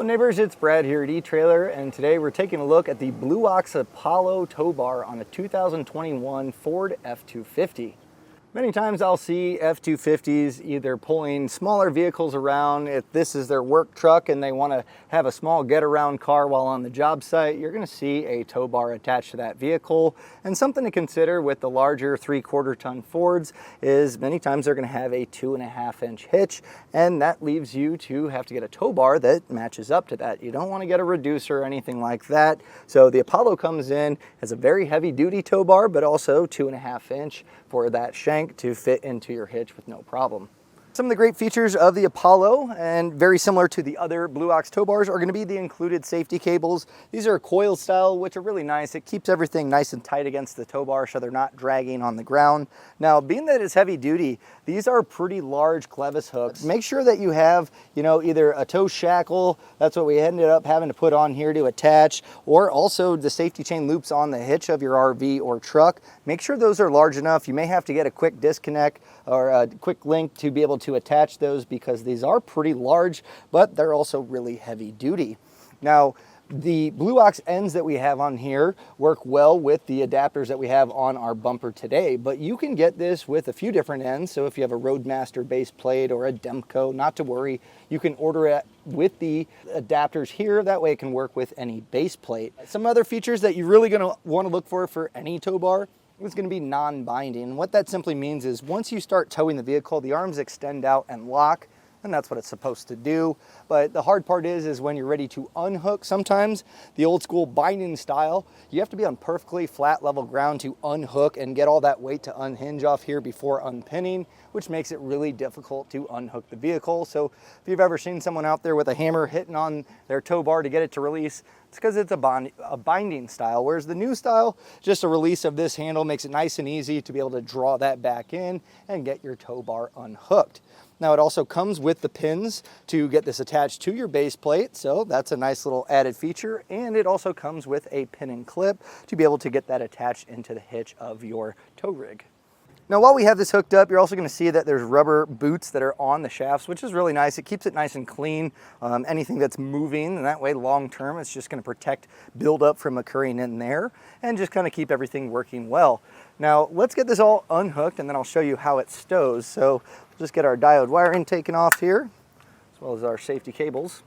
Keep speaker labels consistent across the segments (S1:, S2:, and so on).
S1: Hello neighbors, it's Brad here at eTrailer, and today we're taking a look at the Blue Ox Apollo tow bar on a 2021 Ford F-250. Many times I'll see F-250s either pulling smaller vehicles around. If this is their work truck and they want to have a small get-around car while on the job site, you're going to see a tow bar attached to that vehicle. And something to consider with the larger 3/4 ton Fords is many times they're going to have a 2.5-inch hitch, and that leaves you to have to get a tow bar that matches up to that. You don't want to get a reducer or anything like that. So the Apollo comes in as a very heavy-duty tow bar, but also 2.5-inch for that shank to fit into your hitch with no problem. Some of the great features of the Apollo, and very similar to the other Blue Ox tow bars, are going to be the included safety cables. These are coil style, which are really nice. It keeps everything nice and tight against the tow bar so they're not dragging on the ground. Now, being that it's heavy duty, these are pretty large clevis hooks. Make sure that you have, either a tow shackle, that's what we ended up having to put on here to attach, or also the safety chain loops on the hitch of your RV or truck. Make sure those are large enough. You may have to get a quick disconnect or a quick link to be able to attach those, because these are pretty large, but they're also really heavy duty. Now, the Blue Ox ends that we have on here work well with the adapters that we have on our bumper today, but you can get this with a few different ends. So if you have a Roadmaster base plate or a Demco, not to worry, you can order it with the adapters here. That way it can work with any base plate. Some other features that you're really going to want to look for any tow bar is going to be non-binding. What that simply means is once you start towing the vehicle, the arms extend out and lock, and that's what it's supposed to do. But the hard part is when you're ready to unhook, sometimes the old school binding style, you have to be on perfectly flat level ground to unhook and get all that weight to unhinge off here before unpinning, which makes it really difficult to unhook the vehicle. So if you've ever seen someone out there with a hammer hitting on their tow bar to get it to release, it's because it's a binding style, whereas the new style, just a release of this handle makes it nice and easy to be able to draw that back in and get your tow bar unhooked. Now, it also comes with the pins to get this attached to your base plate, so that's a nice little added feature, and it also comes with a pin and clip to be able to get that attached into the hitch of your tow rig. Now, while we have this hooked up, you're also going to see that there's rubber boots that are on the shafts, which is really nice. It keeps it nice and clean. Anything that's moving, and that way long term, it's just going to protect buildup from occurring in there and just kind of keep everything working well. Now, let's get this all unhooked, and then I'll show you how it stows. So just get our diode wiring taken off here, as well as our safety cables.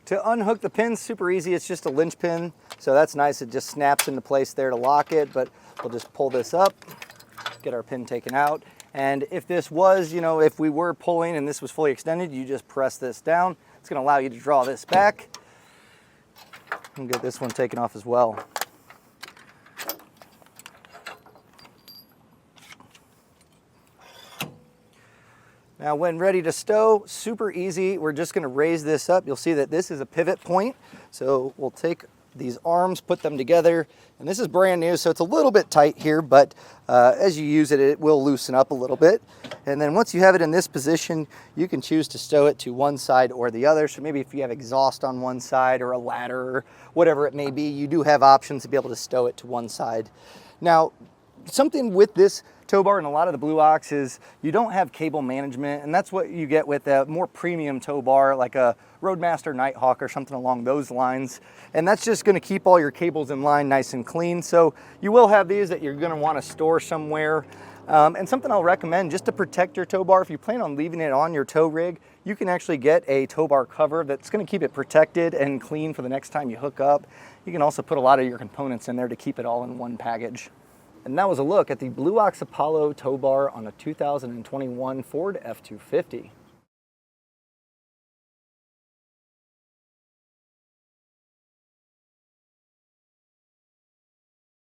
S1: To unhook the pins, super easy. It's just a linch pin, so that's nice. It just snaps into place there to lock it, but we'll just pull this up, get our pin taken out. And if this was, if we were pulling and this was fully extended, you just press this down. It's gonna allow you to draw this back and get this one taken off as well. Now, when ready to stow, super easy. We're just gonna raise this up. You'll see that this is a pivot point. So we'll take these arms, put them together, and this is brand new, so it's a little bit tight here, but as you use it, it will loosen up a little bit. And then once you have it in this position, you can choose to stow it to one side or the other. So maybe if you have exhaust on one side or a ladder or whatever it may be, you do have options to be able to stow it to one side. Now, something with this tow bar and a lot of the Blue Ox is you don't have cable management, and that's what you get with a more premium tow bar like a Roadmaster Nighthawk or something along those lines. And that's just going to keep all your cables in line nice and clean. So you will have these that you're going to want to store somewhere. And something I'll recommend just to protect your tow bar, if you plan on leaving it on your tow rig, you can actually get a tow bar cover that's going to keep it protected and clean for the next time you hook up. You can also put a lot of your components in there to keep it all in one package. And that was a look at the Blue Ox Apollo tow bar on a 2021 Ford F-250.